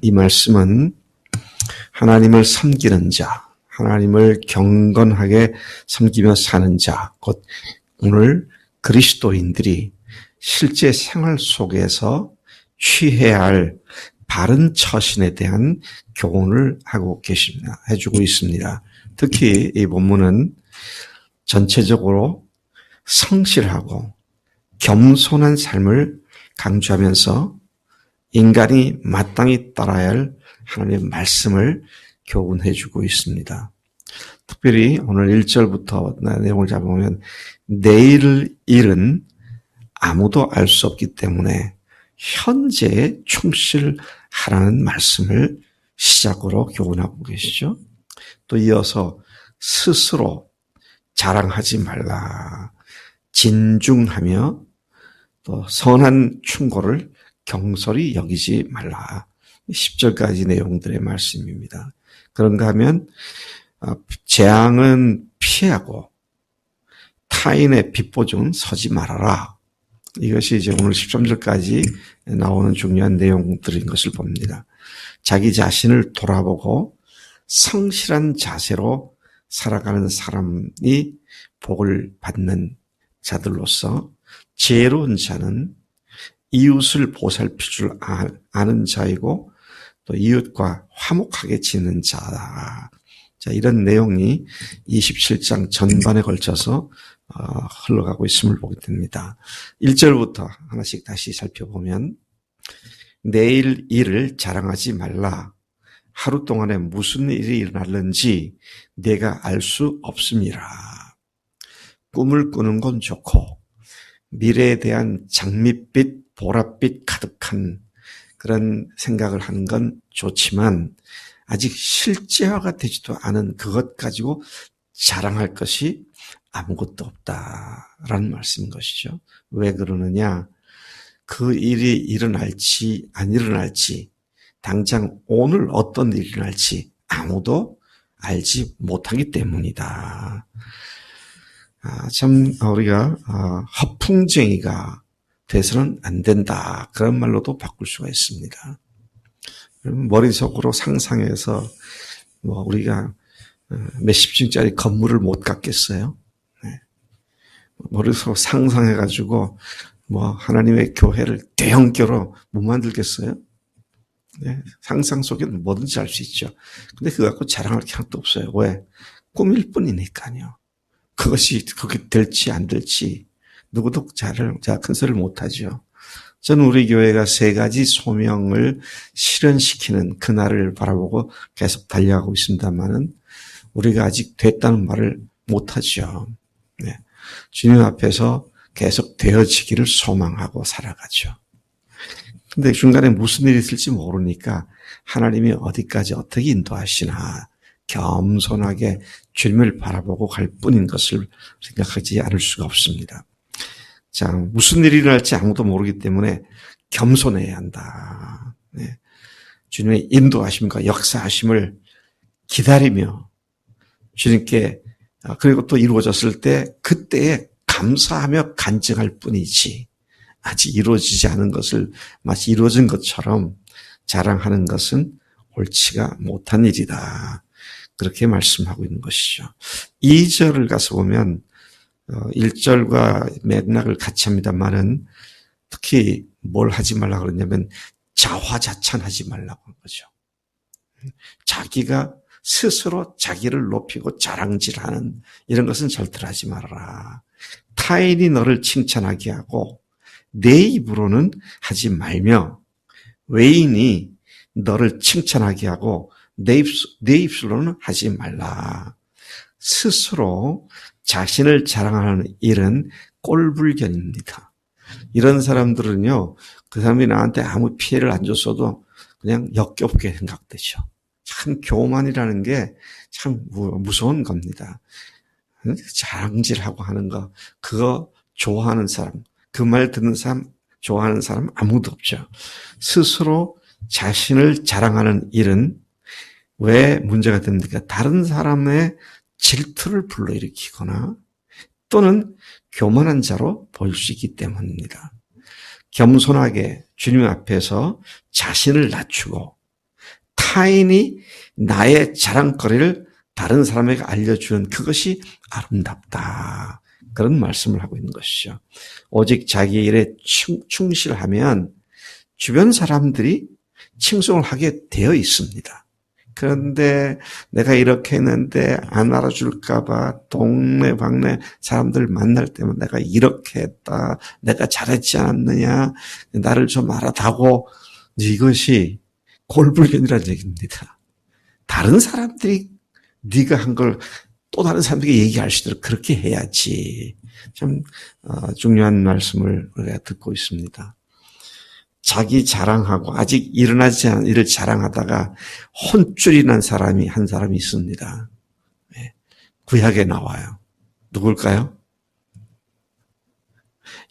이 말씀은 하나님을 섬기는 자, 하나님을 경건하게 섬기며 사는 자, 곧 오늘 그리스도인들이 실제 생활 속에서 취해야 할 바른 처신에 대한 교훈을 하고 계십니다. 해주고 있습니다. 특히 이 본문은 전체적으로 성실하고 겸손한 삶을 강조하면서 인간이 마땅히 따라야 할 하나님의 말씀을 교훈해 주고 있습니다. 특별히 오늘 1절부터 내용을 잡아보면 내일 일은 아무도 알 수 없기 때문에 현재에 충실하라는 말씀을 시작으로 교훈하고 계시죠. 또 이어서 스스로 자랑하지 말라. 진중하며 또 선한 충고를 경솔히 여기지 말라. 10절까지 내용들의 말씀입니다. 그런가 하면 재앙은 피하고 타인의 빗보증은 서지 말아라. 이것이 이제 오늘 13절까지 나오는 중요한 내용들인 것을 봅니다. 자기 자신을 돌아보고 성실한 자세로 살아가는 사람이 복을 받는 자들로서 지혜로운 자는 이웃을 보살필 줄 아는 자이고 또 이웃과 화목하게 지내는 자다. 자, 이런 내용이 27장 전반에 걸쳐서 흘러가고 있음을 보게 됩니다. 1절부터 하나씩 다시 살펴보면 내일 일을 자랑하지 말라. 하루 동안에 무슨 일이 일어날는지 내가 알 수 없음이라. 꿈을 꾸는 건 좋고 미래에 대한 장밋빛 보랏빛 가득한 그런 생각을 하는 건 좋지만 아직 실제화가 되지도 않은 그것 가지고 자랑할 것이 아무것도 없다라는 말씀인 것이죠. 왜 그러느냐? 그 일이 일어날지 안 일어날지 당장 오늘 어떤 일이 일어날지 아무도 알지 못하기 때문이다. 참 우리가 허풍쟁이가 돼서는 안 된다. 그런 말로도 바꿀 수가 있습니다. 머릿속으로 상상해서 우리가 몇십 층짜리 건물을 못 갖겠어요? 네. 머릿속으로 상상해가지고 하나님의 교회를 대형교로 못 만들겠어요? 네. 상상 속에는 뭐든지 할 수 있죠. 근데 그거 갖고 자랑할 게 하나도 없어요. 왜? 꿈일 뿐이니까요. 그것이 그게 될지 안 될지 누구도 큰 소리를 못하죠. 저는 우리 교회가 세 가지 소명을 실현시키는 그날을 바라보고 계속 달려가고 있습니다만은 우리가 아직 됐다는 말을 못하죠. 네. 주님 앞에서 계속 되어지기를 소망하고 살아가죠. 근데 중간에 무슨 일이 있을지 모르니까 하나님이 어디까지 어떻게 인도하시나 겸손하게 주님을 바라보고 갈 뿐인 것을 생각하지 않을 수가 없습니다. 자, 무슨 일이 일어날지 아무도 모르기 때문에 겸손해야 한다. 네. 주님의 인도하심과 역사하심을 기다리며 주님께 그리고 또 이루어졌을 때 그때에 감사하며 간증할 뿐이지 아직 이루어지지 않은 것을 마치 이루어진 것처럼 자랑하는 것은 옳지가 못한 일이다. 그렇게 말씀하고 있는 것이죠. 2절을 가서 보면 1절과 맥락을 같이 합니다만은 특히 뭘 하지 말라고 그러냐면 자화자찬하지 말라고 하는 거죠. 자기가 스스로 자기를 높이고 자랑질하는 이런 것은 절대로 하지 말아라. 타인이 너를 칭찬하게 하고 내 입으로는 하지 말며 외인이 너를 칭찬하게 하고 내 입술로는 하지 말라. 스스로 자신을 자랑하는 일은 꼴불견입니다. 이런 사람들은요, 그 사람이 나한테 아무 피해를 안 줬어도 그냥 역겹게 생각되죠. 참 교만이라는 게 참 무서운 겁니다. 자랑질하고 하는 거, 그거 좋아하는 사람, 그 말 듣는 사람, 좋아하는 사람 아무도 없죠. 스스로 자신을 자랑하는 일은 왜 문제가 됩니까? 다른 사람의 질투를 불러일으키거나 또는 교만한 자로 보일 수 있기 때문입니다. 겸손하게 주님 앞에서 자신을 낮추고 타인이 나의 자랑거리를 다른 사람에게 알려주는 그것이 아름답다. 그런 말씀을 하고 있는 것이죠. 오직 자기 일에 충실하면 주변 사람들이 칭송을 하게 되어 있습니다. 그런데 내가 이렇게 했는데 안 알아줄까 봐 동네 방네 사람들 만날 때면 내가 이렇게 했다. 내가 잘했지 않았느냐. 나를 좀 알아다고. 이것이 골불견이라는 얘기입니다. 다른 사람들이 네가 한 걸 또 다른 사람들에게 얘기할 수 있도록 그렇게 해야지. 참 중요한 말씀을 우리가 듣고 있습니다. 자기 자랑하고 아직 일어나지 않은 일을 자랑하다가 혼쭐이 난 사람이 한 사람이 있습니다. 구약에 나와요. 누굴까요?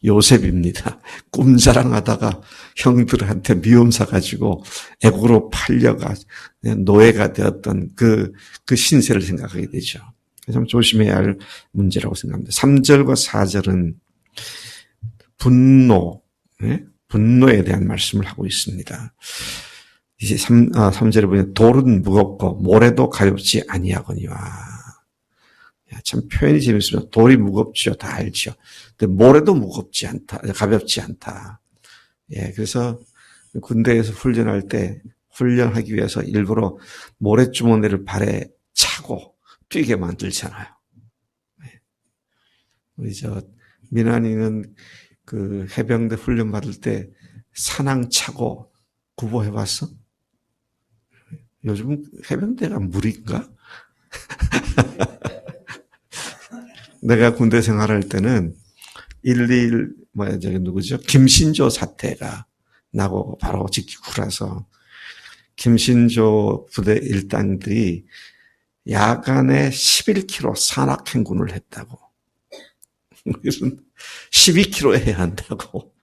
요셉입니다. 꿈 자랑하다가 형들한테 미움 사가지고 애국으로 팔려가 노예가 되었던 그 신세를 생각하게 되죠. 참 조심해야 할 문제라고 생각합니다. 3절과 4절은 분노에 대한 말씀을 하고 있습니다. 이제 3절에 보면 돌은 무겁고 모래도 가볍지 아니하거니와. 참 표현이 재밌습니다. 돌이 무겁죠. 다 알죠. 근데 모래도 무겁지 않다. 가볍지 않다. 그래서 군대에서 훈련할 때 훈련하기 위해서 일부러 모래주머니를 발에 차고 뛰게 만들잖아요. 우리 민환이는 그 해병대 훈련 받을 때 산항 차고 구보해봤어? 요즘 해병대가 무리인가? 내가 군대 생활할 때는 1.1 김신조 사태가 나고 바로 직후라서 김신조 부대 일당들이 야간에 11km 산악행군을 했다고. 우리는 12km 해야 한다고.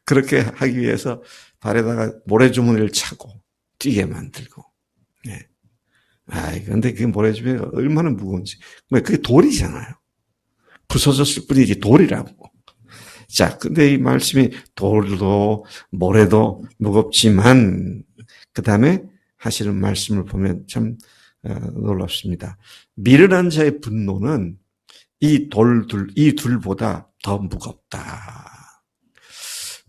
그렇게 하기 위해서 발에다가 모래주머니를 차고 뛰게 만들고. 근데 그게 모래주머니가 얼마나 무거운지. 그게 돌이잖아요. 부서졌을 뿐이지 돌이라고. 자, 근데 이 말씀이 돌도 모래도 무겁지만 그 다음에 하시는 말씀을 보면 참 놀랍습니다. 미련한 자의 분노는 이 둘보다 더 무겁다.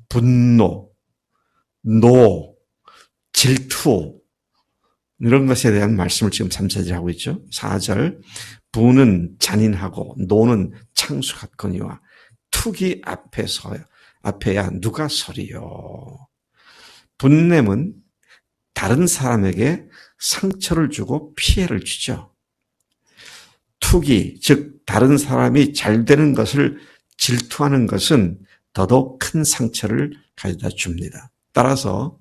분노, 질투 이런 것에 대한 말씀을 지금 3절에 하고 있죠. 4절 부는 잔인하고 노는 창수 같거니와 투기 앞에야 누가 서리요. 분냄은 다른 사람에게 상처를 주고 피해를 주죠. 투기, 즉 다른 사람이 잘 되는 것을 질투하는 것은 더더욱 큰 상처를 가져다 줍니다. 따라서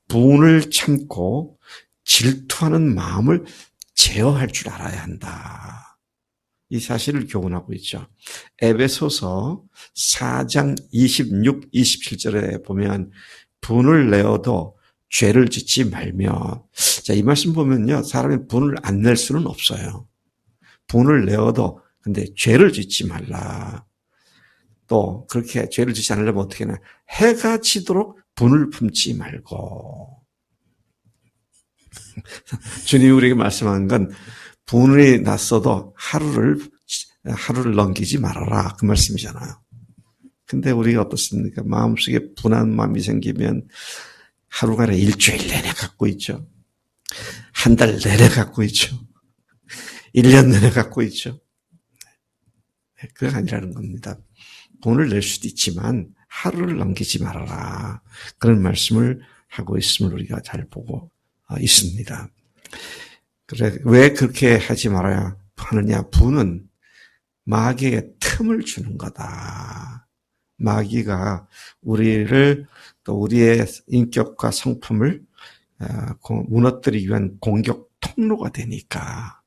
분을 참고 질투하는 마음을 제어할 줄 알아야 한다. 이 사실을 교훈하고 있죠. 에베소서 4장 26, 27절에 보면 분을 내어도 죄를 짓지 말며. 자, 이 말씀 보면요. 사람이 분을 안 낼 수는 없어요. 분을 내어도 근데 죄를 짓지 말라. 또 그렇게 죄를 짓지 않으려면 어떻게 하나. 해가 지도록 분을 품지 말고. 주님이 우리에게 말씀한 건 분이 났어도 하루를 넘기지 말아라. 그 말씀이잖아요. 근데 우리가 어떻습니까? 마음속에 분한 마음이 생기면 하루가 아니라 일주일 내내 갖고 있죠. 한 달 내내 갖고 있죠. 1년 내내 갖고 있죠. 그게 아니라는 겁니다. 돈을 낼 수도 있지만 하루를 넘기지 말아라. 그런 말씀을 하고 있음을 우리가 잘 보고 있습니다. 그래, 왜 그렇게 하지 말아야 하느냐? 분은 마귀에게 틈을 주는 거다. 마귀가 우리를 또 우리의 인격과 성품을 무너뜨리기 위한 공격 통로가 되니까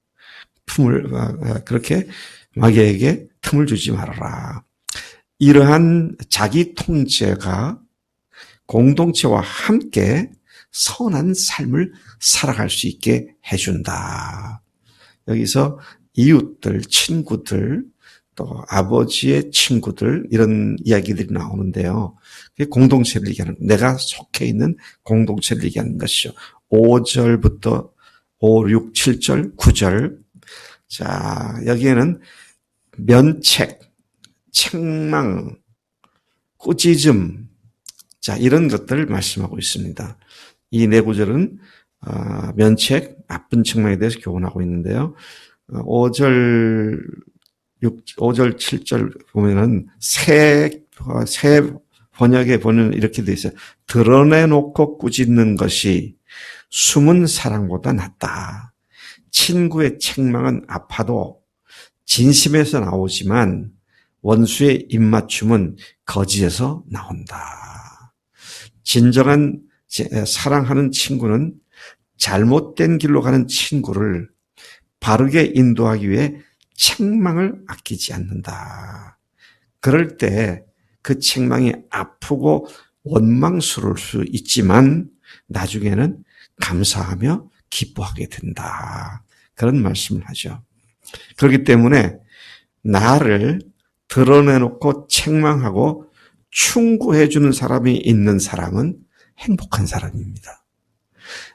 그렇게 마귀에게 틈을 주지 말아라. 이러한 자기 통제가 공동체와 함께 선한 삶을 살아갈 수 있게 해준다. 여기서 이웃들, 친구들, 또 아버지의 친구들 이런 이야기들이 나오는데요. 그게 공동체를 얘기하는 내가 속해 있는 공동체를 얘기하는 것이죠. 5절부터 5, 6, 7절, 9절. 자, 여기에는 면책, 책망, 꾸짖음, 자, 이런 것들을 말씀하고 있습니다. 이 네 구절은 면책, 나쁜 책망에 대해서 교훈하고 있는데요. 5절, 7절 보면은 새 번역에 보면 이렇게 돼 있어요. 드러내놓고 꾸짖는 것이 숨은 사랑보다 낫다. 친구의 책망은 아파도 진심에서 나오지만 원수의 입맞춤은 거짓에서 나온다. 진정한 사랑하는 친구는 잘못된 길로 가는 친구를 바르게 인도하기 위해 책망을 아끼지 않는다. 그럴 때 그 책망이 아프고 원망스러울 수 있지만 나중에는 감사하며 기뻐하게 된다. 그런 말씀을 하죠. 그렇기 때문에 나를 드러내놓고 책망하고 충고해주는 사람이 있는 사람은 행복한 사람입니다.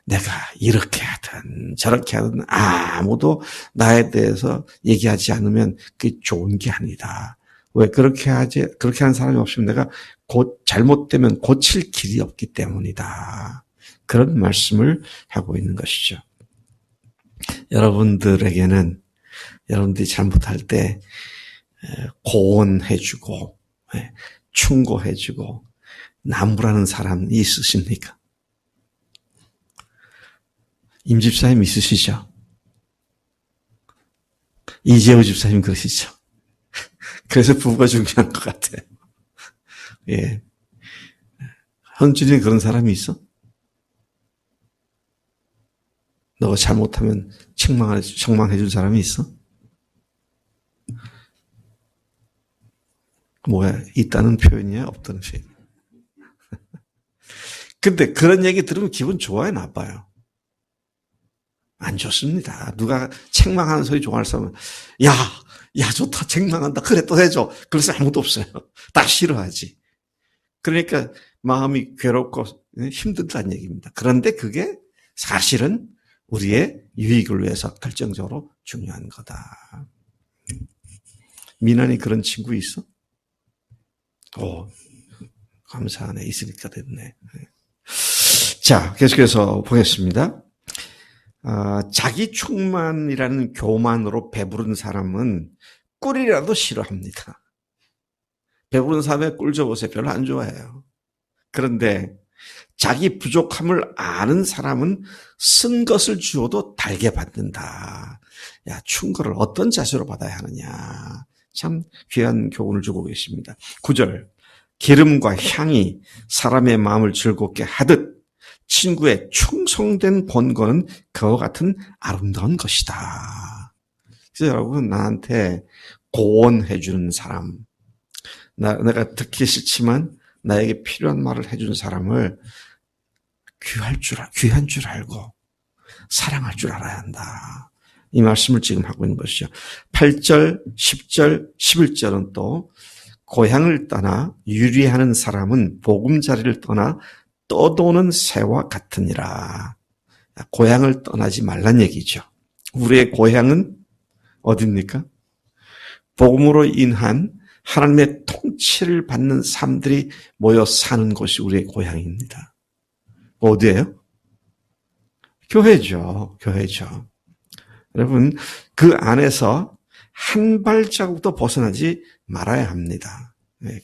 내가 이렇게 하든 저렇게 하든 아무도 나에 대해서 얘기하지 않으면 그게 좋은 게 아니다. 왜 그렇게 하는 사람이 없으면 내가 잘못되면 고칠 길이 없기 때문이다. 그런 말씀을 하고 있는 것이죠. 여러분들에게는 여러분들이 잘못할 때 고언해주고 충고해주고 나무라는 사람이 있으십니까? 임집사님 있으시죠? 이재호 집사님 그러시죠? 그래서 부부가 중요한 것 같아요. 예. 현준이 그런 사람이 있어? 너가 잘못하면 책망해 줄 사람이 있어? 뭐야, 있다는 표현이야? 없다는 표현? 근데 그런 얘기 들으면 기분 좋아요, 나빠요? 안 좋습니다. 누가 책망하는 소리 좋아할 사람은, 야, 좋다, 책망한다. 그래, 또 해줘. 그래서 아무도 없어요. 다 싫어하지. 그러니까 마음이 괴롭고 힘들다는 얘기입니다. 그런데 그게 사실은 우리의 유익을 위해서 결정적으로 중요한 거다. 민환이 그런 친구 있어? 감사하네. 있으니까 됐네. 자, 계속해서 보겠습니다. 자기 충만이라는 교만으로 배부른 사람은 꿀이라도 싫어합니다. 배부른 사람의 꿀 줘보세요. 별로 안 좋아해요. 그런데 자기 부족함을 아는 사람은 쓴 것을 주어도 달게 받는다. 야, 충고를 어떤 자세로 받아야 하느냐. 참 귀한 교훈을 주고 계십니다. 9절. 기름과 향이 사람의 마음을 즐겁게 하듯 친구의 충성된 권고는 그와 같은 아름다운 것이다. 그래서 여러분, 나한테 고언해 주는 사람, 내가 듣기 싫지만 나에게 필요한 말을 해주는 사람을 귀한 줄 알고 사랑할 줄 알아야 한다. 이 말씀을 지금 하고 있는 것이죠. 8절, 10절, 11절은 또 고향을 떠나 유리하는 사람은 보금자리를 떠나 떠도는 새와 같으니라. 고향을 떠나지 말란 얘기죠. 우리의 고향은 어디입니까? 복음으로 인한 하나님의 통치를 받는 사람들이 모여 사는 곳이 우리의 고향입니다. 어디예요? 교회죠. 여러분, 그 안에서 한 발자국도 벗어나지 말아야 합니다.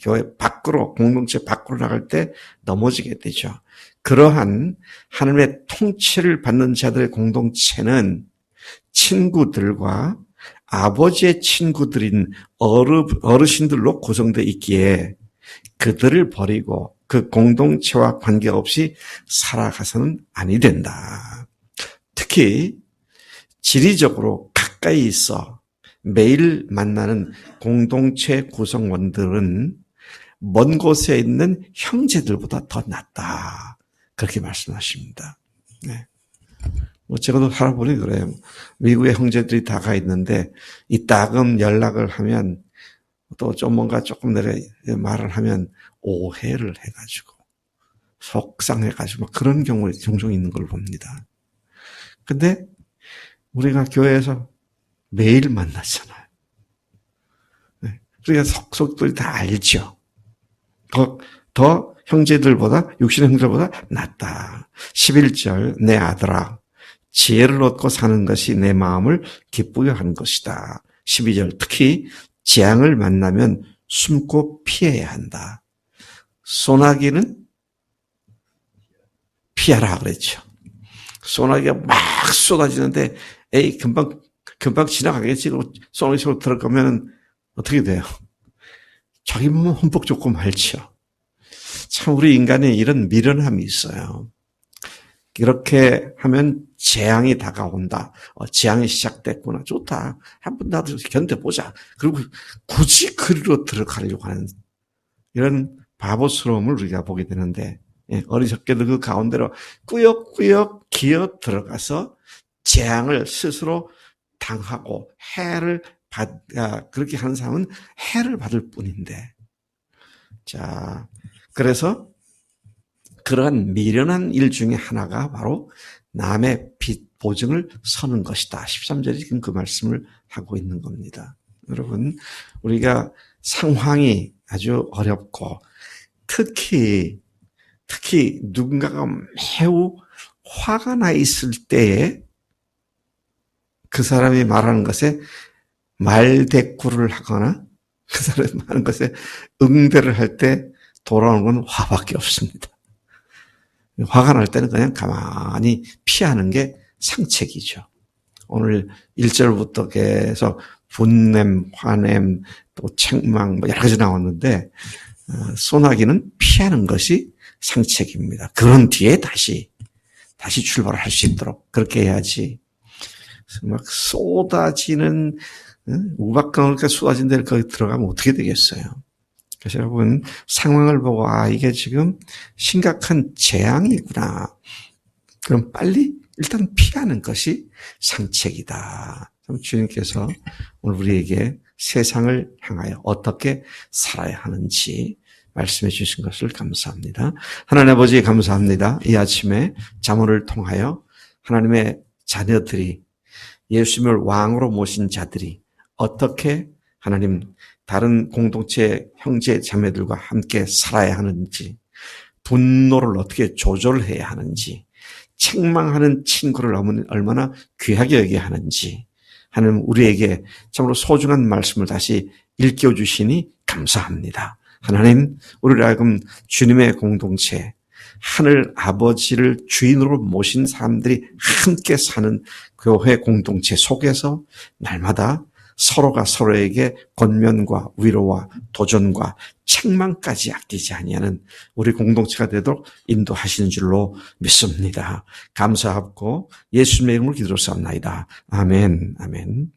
교회 밖으로, 공동체 밖으로 나갈 때 넘어지게 되죠. 그러한 하나님의 통치를 받는 자들의 공동체는 친구들과 아버지의 친구들인 어르신들로 구성되어 있기에 그들을 버리고 그 공동체와 관계없이 살아가서는 아니 된다. 특히 지리적으로 가까이 있어 매일 만나는 공동체 구성원들은 먼 곳에 있는 형제들보다 더 낫다. 그렇게 말씀하십니다. 네. 제가 살아보니 그래요. 미국의 형제들이 다 가 있는데 이따금 연락을 하면 또 좀 뭔가 조금 내려 말을 하면 오해를 해가지고 속상해가지고 막 그런 경우가 종종 있는 걸 봅니다. 근데 우리가 교회에서 매일 만났잖아요. 네. 우리가 속속들이 다 알죠. 더 형제들보다, 육신 형제들보다 낫다. 11절, 내 아들아, 지혜를 얻고 사는 것이 내 마음을 기쁘게 하는 것이다. 12절, 특히 재앙을 만나면 숨고 피해야 한다. 소나기는 피하라 그랬죠. 소나기가 막 쏟아지는데, 에이, 금방 지나가겠지. 소나기 속으로 들어가면 어떻게 돼요? 자기 몸은 흠뻑 좁고 말죠. 참 우리 인간에 이런 미련함이 있어요. 이렇게 하면 재앙이 다가온다. 재앙이 시작됐구나. 좋다. 한 번 나도 견뎌보자. 그리고 굳이 그리로 들어가려고 하는 이런 바보스러움을 우리가 보게 되는데, 어리석게도 그 가운데로 꾸역꾸역 기어 들어가서 재앙을 스스로 당하고 그렇게 하는 사람은 해를 받을 뿐인데. 자, 그래서 그러한 미련한 일 중에 하나가 바로 남의 빚 보증을 서는 것이다. 13절이 지금 그 말씀을 하고 있는 겁니다. 여러분, 우리가 상황이 아주 어렵고 특히 누군가가 매우 화가 나 있을 때에 그 사람이 말하는 것에 말대꾸를 하거나 그 사람이 말하는 것에 응대를 할 때 돌아오는 건 화밖에 없습니다. 화가 날 때는 그냥 가만히 피하는 게 상책이죠. 오늘 1절부터 계속 분냄, 화냄, 또 책망 여러 가지 나왔는데 소나기는 피하는 것이 상책입니다. 그런 뒤에 다시 출발을 할 수 있도록 그렇게 해야지. 막 쏟아지는 우박강을 쏟아진 데를 거기 들어가면 어떻게 되겠어요? 그래서 여러분 상황을 보고 이게 지금 심각한 재앙이구나. 그럼 빨리 일단 피하는 것이 상책이다. 주님께서 오늘 우리에게 세상을 향하여 어떻게 살아야 하는지 말씀해 주신 것을 감사합니다. 하나님 아버지 감사합니다. 이 아침에 잠언을 통하여 하나님의 자녀들이 예수님을 왕으로 모신 자들이 어떻게 하나님 다른 공동체 형제 자매들과 함께 살아야 하는지, 분노를 어떻게 조절해야 하는지, 책망하는 친구를 얼마나 귀하게 여겨야 하는지 하나님 우리에게 참으로 소중한 말씀을 다시 일깨워 주시니 감사합니다. 하나님 우리를 하여금 주님의 공동체 하늘 아버지를 주인으로 모신 사람들이 함께 사는 교회 공동체 속에서 날마다 서로가 서로에게 권면과 위로와 도전과 책망까지 아끼지 아니하는 우리 공동체가 되도록 인도하시는 줄로 믿습니다. 감사하고 예수님의 이름으로 기도를 쌉나이다. 아멘. 아멘.